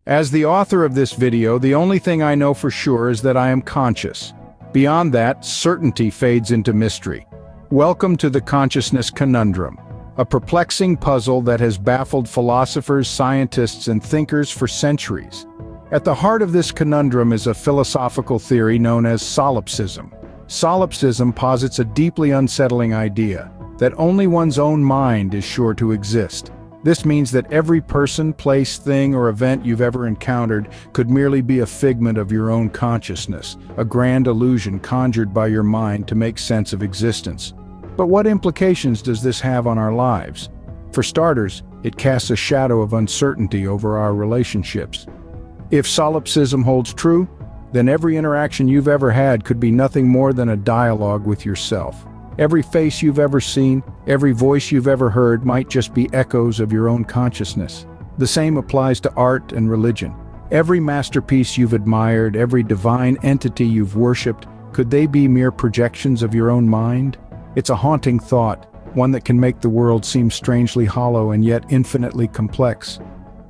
As the author of this video, the only thing I know for sure is that I am conscious. Beyond that, certainty fades into mystery. Welcome to the Consciousness Conundrum, a perplexing puzzle that has baffled philosophers, scientists, and thinkers for centuries. At the heart of this conundrum is a philosophical theory known as solipsism. Solipsism posits a deeply unsettling idea, that only one's own mind is sure to exist. This means that every person, place, thing, or event you've ever encountered could merely be a figment of your own consciousness, a grand illusion conjured by your mind to make sense of existence. But what implications does this have on our lives? For starters, it casts a shadow of uncertainty over our relationships. If solipsism holds true, then every interaction you've ever had could be nothing more than a dialogue with yourself. Every face you've ever seen, every voice you've ever heard might just be echoes of your own consciousness. The same applies to art and religion. Every masterpiece you've admired, every divine entity you've worshipped, could they be mere projections of your own mind? It's a haunting thought, one that can make the world seem strangely hollow and yet infinitely complex.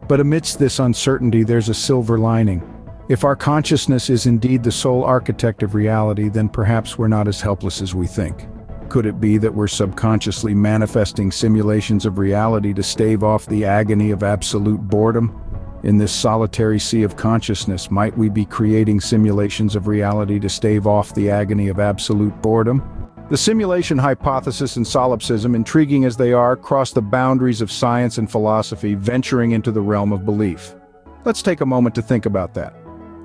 But amidst this uncertainty, there's a silver lining. If our consciousness is indeed the sole architect of reality, then perhaps we're not as helpless as we think. Could it be that we're subconsciously manifesting simulations of reality to stave off the agony of absolute boredom? In this solitary sea of consciousness, might we be creating simulations of reality to stave off the agony of absolute boredom? The simulation hypothesis and solipsism, intriguing as they are, cross the boundaries of science and philosophy, venturing into the realm of belief. Let's take a moment to think about that.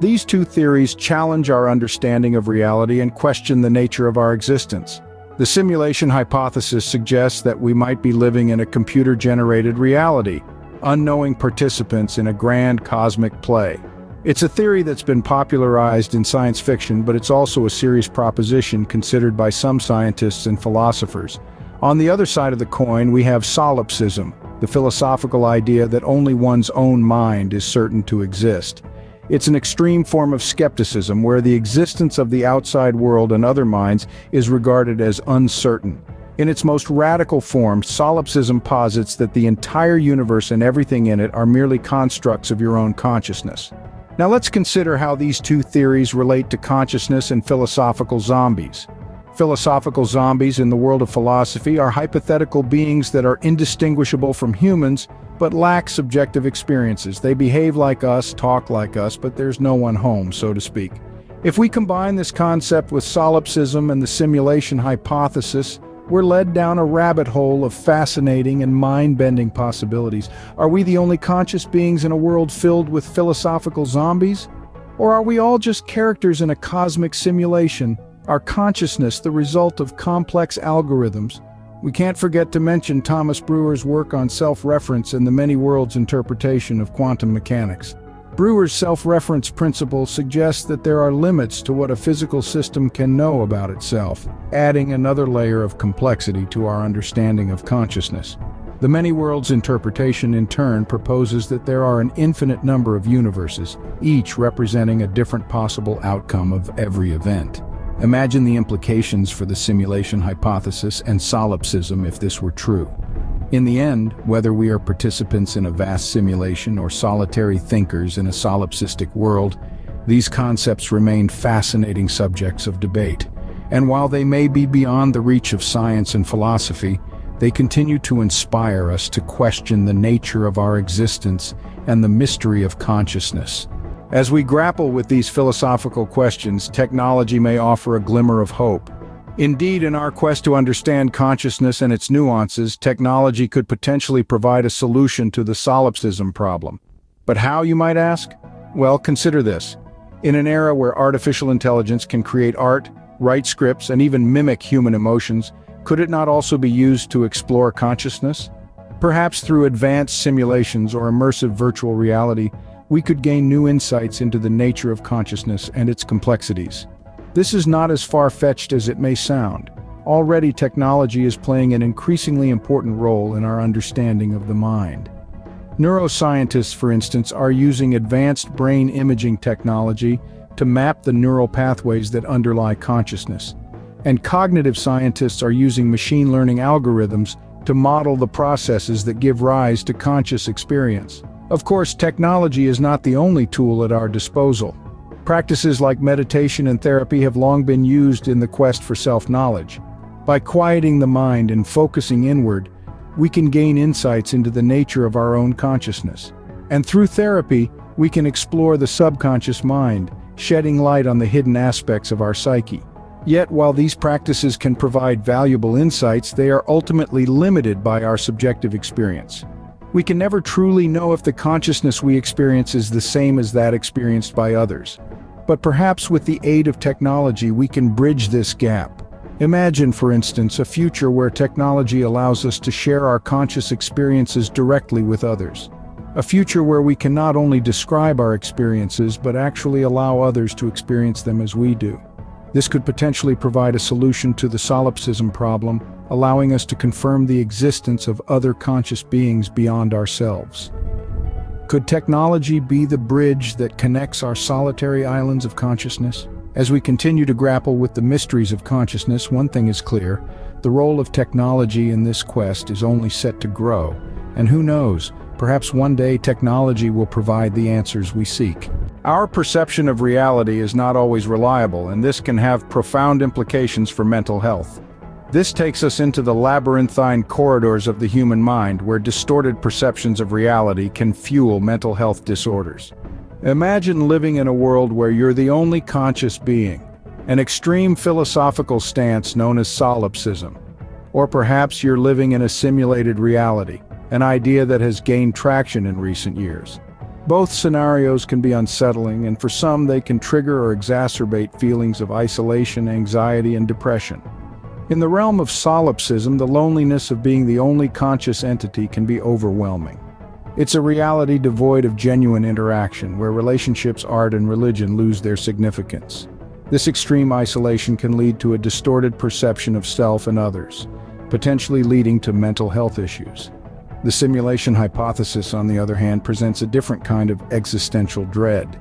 These two theories challenge our understanding of reality and question the nature of our existence. The simulation hypothesis suggests that we might be living in a computer-generated reality, unknowing participants in a grand cosmic play. It's a theory that's been popularized in science fiction, but it's also a serious proposition considered by some scientists and philosophers. On the other side of the coin, we have solipsism, the philosophical idea that only one's own mind is certain to exist. It's an extreme form of skepticism where the existence of the outside world and other minds is regarded as uncertain. In its most radical form, solipsism posits that the entire universe and everything in it are merely constructs of your own consciousness. Now let's consider how these two theories relate to consciousness and philosophical zombies. Philosophical zombies in the world of philosophy are hypothetical beings that are indistinguishable from humans, but lack subjective experiences. They behave like us, talk like us, but there's no one home, so to speak. If we combine this concept with solipsism and the simulation hypothesis, we're led down a rabbit hole of fascinating and mind-bending possibilities. Are we the only conscious beings in a world filled with philosophical zombies? Or are we all just characters in a cosmic simulation, our consciousness the result of complex algorithms? We can't forget to mention Thomas Breuer's work on self-reference and the many worlds interpretation of quantum mechanics. Breuer's self-reference principle suggests that there are limits to what a physical system can know about itself, adding another layer of complexity to our understanding of consciousness. The many worlds interpretation in turn proposes that there are an infinite number of universes, each representing a different possible outcome of every event. Imagine the implications for the simulation hypothesis and solipsism if this were true. In the end, whether we are participants in a vast simulation or solitary thinkers in a solipsistic world, these concepts remain fascinating subjects of debate. And while they may be beyond the reach of science and philosophy, they continue to inspire us to question the nature of our existence and the mystery of consciousness. As we grapple with these philosophical questions, technology may offer a glimmer of hope. Indeed, in our quest to understand consciousness and its nuances, technology could potentially provide a solution to the solipsism problem. But how, you might ask? Well, consider this. In an era where artificial intelligence can create art, write scripts, and even mimic human emotions, could it not also be used to explore consciousness? Perhaps through advanced simulations or immersive virtual reality, we could gain new insights into the nature of consciousness and its complexities. This is not as far-fetched as it may sound. Already, technology is playing an increasingly important role in our understanding of the mind. Neuroscientists, for instance, are using advanced brain imaging technology to map the neural pathways that underlie consciousness. And cognitive scientists are using machine learning algorithms to model the processes that give rise to conscious experience. Of course, technology is not the only tool at our disposal. Practices like meditation and therapy have long been used in the quest for self-knowledge. By quieting the mind and focusing inward, we can gain insights into the nature of our own consciousness. And through therapy, we can explore the subconscious mind, shedding light on the hidden aspects of our psyche. Yet, while these practices can provide valuable insights, they are ultimately limited by our subjective experience. We can never truly know if the consciousness we experience is the same as that experienced by others. But perhaps with the aid of technology, we can bridge this gap. Imagine, for instance, a future where technology allows us to share our conscious experiences directly with others. A future where we can not only describe our experiences, but actually allow others to experience them as we do. This could potentially provide a solution to the solipsism problem, allowing us to confirm the existence of other conscious beings beyond ourselves. Could technology be the bridge that connects our solitary islands of consciousness? As we continue to grapple with the mysteries of consciousness, one thing is clear: the role of technology in this quest is only set to grow. And who knows, perhaps one day technology will provide the answers we seek. Our perception of reality is not always reliable, and this can have profound implications for mental health. This takes us into the labyrinthine corridors of the human mind, where distorted perceptions of reality can fuel mental health disorders. Imagine living in a world where you're the only conscious being, an extreme philosophical stance known as solipsism. Or perhaps you're living in a simulated reality, an idea that has gained traction in recent years. Both scenarios can be unsettling, and for some they can trigger or exacerbate feelings of isolation, anxiety, and depression. In the realm of solipsism, the loneliness of being the only conscious entity can be overwhelming. It's a reality devoid of genuine interaction, where relationships, art, and religion lose their significance. This extreme isolation can lead to a distorted perception of self and others, potentially leading to mental health issues. The simulation hypothesis, on the other hand, presents a different kind of existential dread.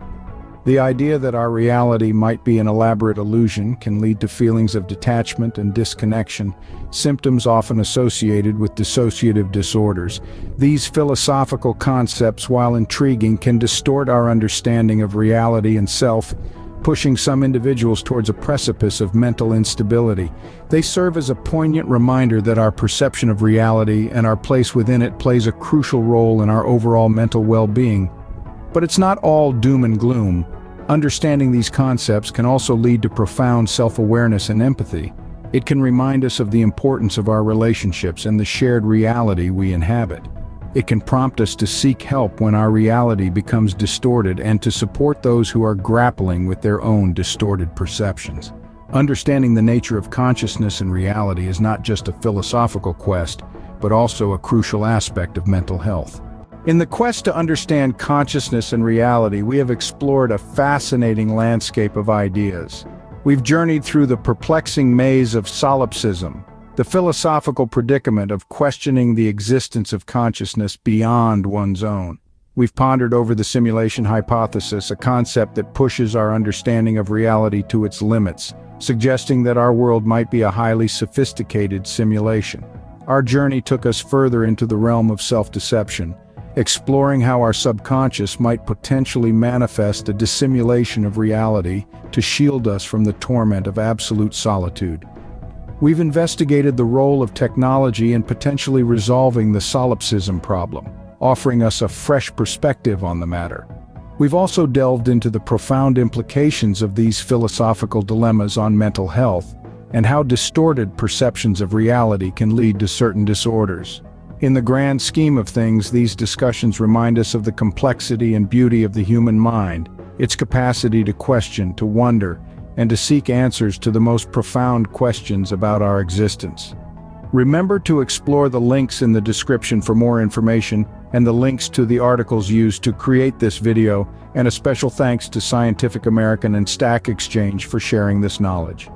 The idea that our reality might be an elaborate illusion can lead to feelings of detachment and disconnection, symptoms often associated with dissociative disorders. These philosophical concepts, while intriguing, can distort our understanding of reality and self, pushing some individuals towards a precipice of mental instability. They serve as a poignant reminder that our perception of reality and our place within it plays a crucial role in our overall mental well-being. But it's not all doom and gloom. Understanding these concepts can also lead to profound self-awareness and empathy. It can remind us of the importance of our relationships and the shared reality we inhabit. It can prompt us to seek help when our reality becomes distorted and to support those who are grappling with their own distorted perceptions. Understanding the nature of consciousness and reality is not just a philosophical quest, but also a crucial aspect of mental health. In the quest to understand consciousness and reality, we have explored a fascinating landscape of ideas. We've journeyed through the perplexing maze of solipsism, the philosophical predicament of questioning the existence of consciousness beyond one's own. We've pondered over the simulation hypothesis, a concept that pushes our understanding of reality to its limits, suggesting that our world might be a highly sophisticated simulation. Our journey took us further into the realm of self-deception, exploring how our subconscious might potentially manifest a dissimulation of reality to shield us from the torment of absolute solitude. We've investigated the role of technology in potentially resolving the solipsism problem, offering us a fresh perspective on the matter. We've also delved into the profound implications of these philosophical dilemmas on mental health and how distorted perceptions of reality can lead to certain disorders. In the grand scheme of things, these discussions remind us of the complexity and beauty of the human mind, its capacity to question, to wonder, and to seek answers to the most profound questions about our existence. Remember to explore the links in the description for more information and the links to the articles used to create this video, and a special thanks to Scientific American and Stack Exchange for sharing this knowledge.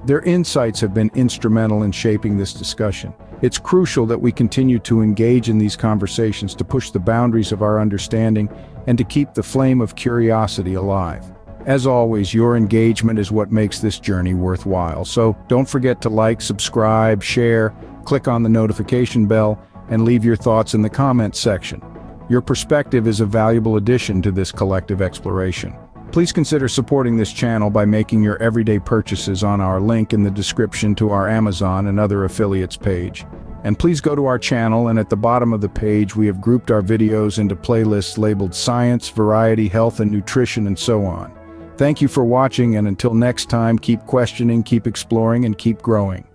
Their insights have been instrumental in shaping this discussion. It's crucial that we continue to engage in these conversations to push the boundaries of our understanding and to keep the flame of curiosity alive. As always, your engagement is what makes this journey worthwhile, so don't forget to like, subscribe, share, click on the notification bell, and leave your thoughts in the comments section. Your perspective is a valuable addition to this collective exploration. Please consider supporting this channel by making your everyday purchases on our link in the description to our Amazon and other affiliates page. And please go to our channel, and at the bottom of the page we have grouped our videos into playlists labeled Science, Variety, Health and Nutrition, and so on. Thank you for watching, and until next time, keep questioning, keep exploring, and keep growing.